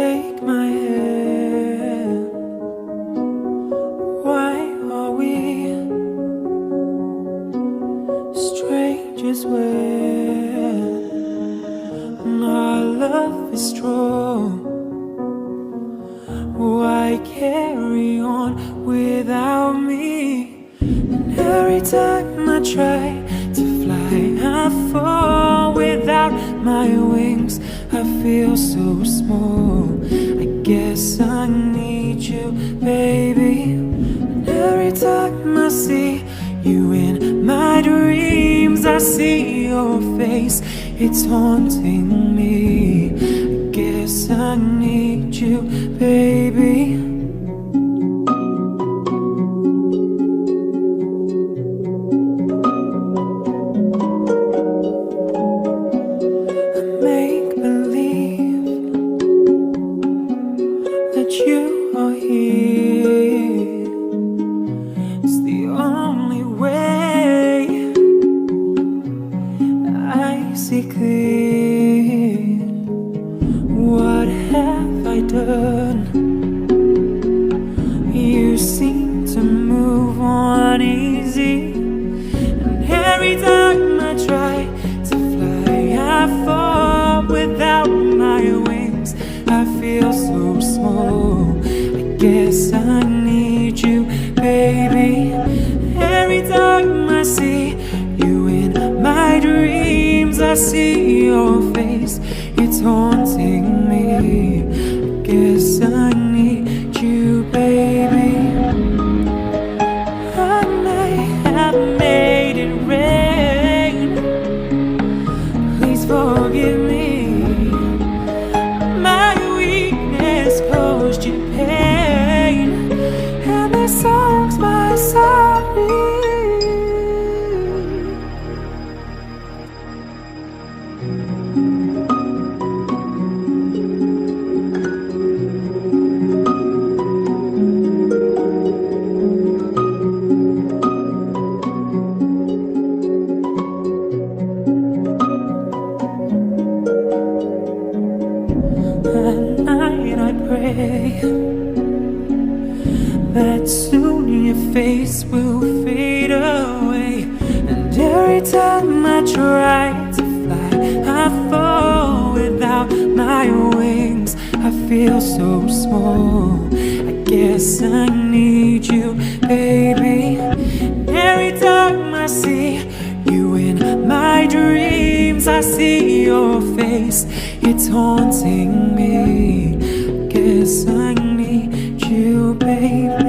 Take my hand. Why are we strangers when our love is strong? Why carry on without me? And every time I try to fly, I fall without my wings. I feel so small. I guess I need you, baby. And every time I see you in my dreams, I see your face. It's haunting me. I guess I need you, baby. You are here. It's the only way I see clear. What have I done? You seem to move on easy, and every time I try to fly, I fall without my wings. I feel so small. I guess I need you, baby. Every time I see you in my dreams, I see your face. It's haunting me. I guess I need you, baby. I may have made it rain. Please forgive me. Caused you pain, and this song's my sorry. At night I pray that soon your face will fade away. And every time I try to fly, I fall without my wings. I feel so small. I guess I need you, baby. Every time I see you in my dreams, I see your face. It's haunting me. Guess I need you, baby.